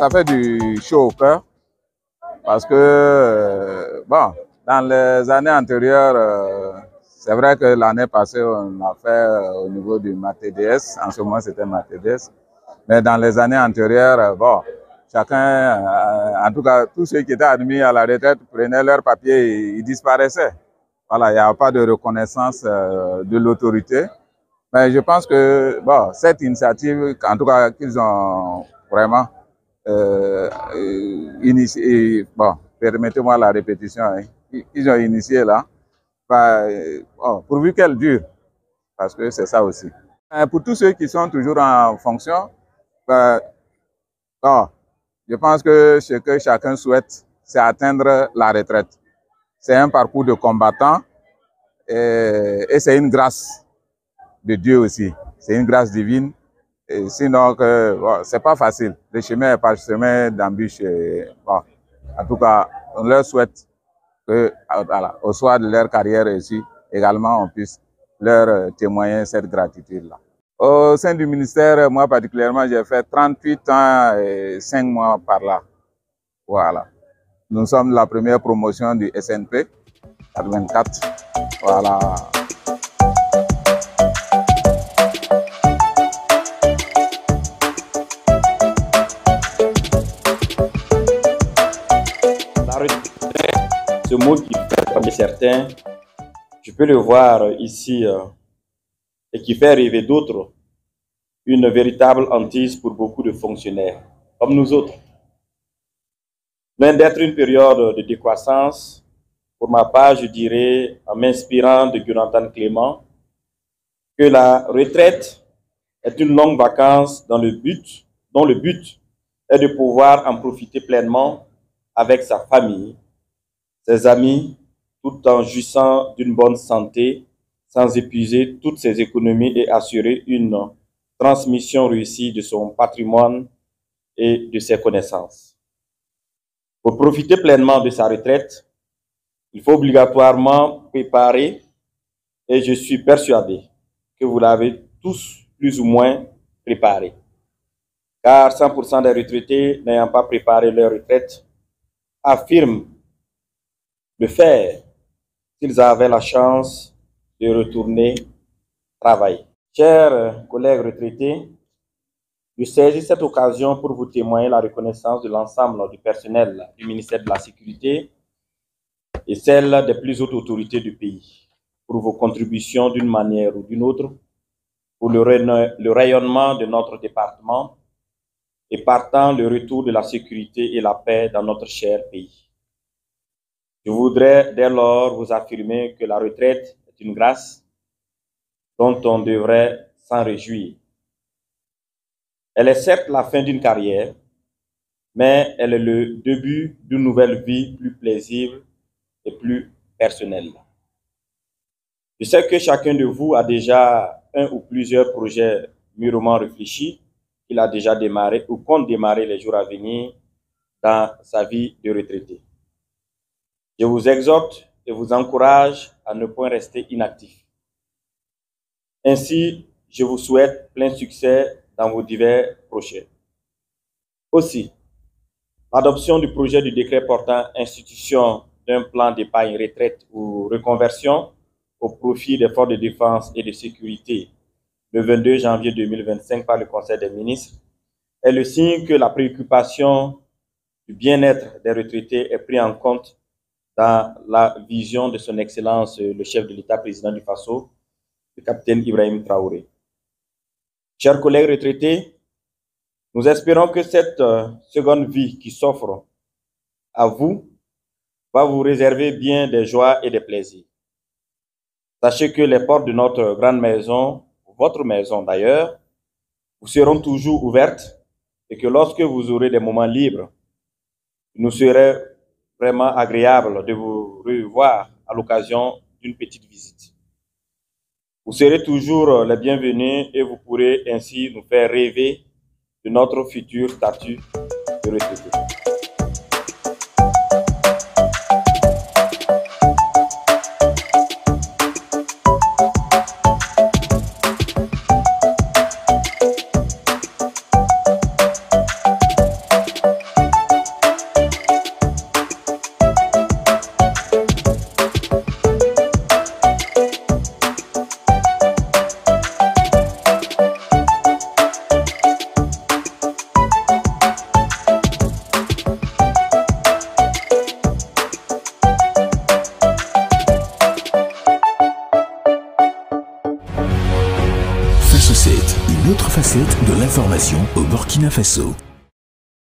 ça fait du chaud au cœur parce que, bon, dans les années antérieures, c'est vrai que l'année passée, on a fait au niveau du MATDS, en ce moment c'était MATDS, mais dans les années antérieures, bon, chacun, en tout cas, tous ceux qui étaient admis à la retraite prenaient leur papier et ils disparaissaient. Voilà, il n'y a pas de reconnaissance de l'autorité. Mais je pense que bon, cette initiative, en tout cas, qu'ils ont vraiment initié, bon, permettez-moi la répétition, hein, ils ont initié là, bah, bon, pourvu qu'elle dure, parce que c'est ça aussi. Pour tous ceux qui sont toujours en fonction, bah, bon, je pense que ce que chacun souhaite, c'est atteindre la retraite. C'est un parcours de combattant et c'est une grâce de Dieu aussi. C'est une grâce divine. Et sinon, bon, c'est pas facile. Le chemin est pas chemin d'embûche. Bon, en tout cas, on leur souhaite que, voilà, au soir de leur carrière réussie, également, on puisse leur témoigner cette gratitude-là. Au sein du ministère, moi particulièrement, j'ai fait 38 ans et 5 mois par là. Voilà. Nous sommes la première promotion du SNP, 84. Voilà. La retraite, ce mot qui fait rêver certains, je peux le voir ici et qui fait rêver d'autres, une véritable hantise pour beaucoup de fonctionnaires, comme nous autres. Loin d'être une période de décroissance, pour ma part, je dirais, en m'inspirant de Jonathan Clément, que la retraite est une longue vacance dont le but est de pouvoir en profiter pleinement avec sa famille, ses amis, tout en jouissant d'une bonne santé, sans épuiser toutes ses économies et assurer une transmission réussie de son patrimoine et de ses connaissances. Pour profiter pleinement de sa retraite, il faut obligatoirement préparer, et je suis persuadé que vous l'avez tous plus ou moins préparé. Car 100% des retraités n'ayant pas préparé leur retraite affirment le faire s'ils avaient la chance de retourner travailler. Chers collègues retraités, je saisis cette occasion pour vous témoigner la reconnaissance de l'ensemble du personnel du ministère de la Sécurité et celle des plus hautes autorités du pays pour vos contributions d'une manière ou d'une autre pour le rayonnement de notre département et partant le retour de la sécurité et la paix dans notre cher pays. Je voudrais dès lors vous affirmer que la retraite est une grâce dont on devrait s'en réjouir. Elle est certes la fin d'une carrière, mais elle est le début d'une nouvelle vie plus paisible et plus personnelle. Je sais que chacun de vous a déjà un ou plusieurs projets mûrement réfléchis qu'il a déjà démarré ou compte démarrer les jours à venir dans sa vie de retraité. Je vous exhorte et vous encourage à ne point rester inactif. Ainsi, je vous souhaite plein succès dans vos divers projets. Aussi, l'adoption du projet du décret portant institution d'un plan d'épargne retraite ou reconversion au profit des forces de défense et de sécurité le 22 janvier 2025 par le Conseil des ministres est le signe que la préoccupation du bien-être des retraités est prise en compte dans la vision de son Excellence le chef de l'État président du Faso, le capitaine Ibrahim Traoré. Chers collègues retraités, nous espérons que cette seconde vie qui s'offre à vous va vous réserver bien des joies et des plaisirs. Sachez que les portes de notre grande maison, votre maison d'ailleurs, vous seront toujours ouvertes et que lorsque vous aurez des moments libres, il nous serait vraiment agréable de vous revoir à l'occasion d'une petite visite. Vous serez toujours les bienvenus et vous pourrez ainsi nous faire rêver de notre futur statut de retraité. transformation au Burkina Faso.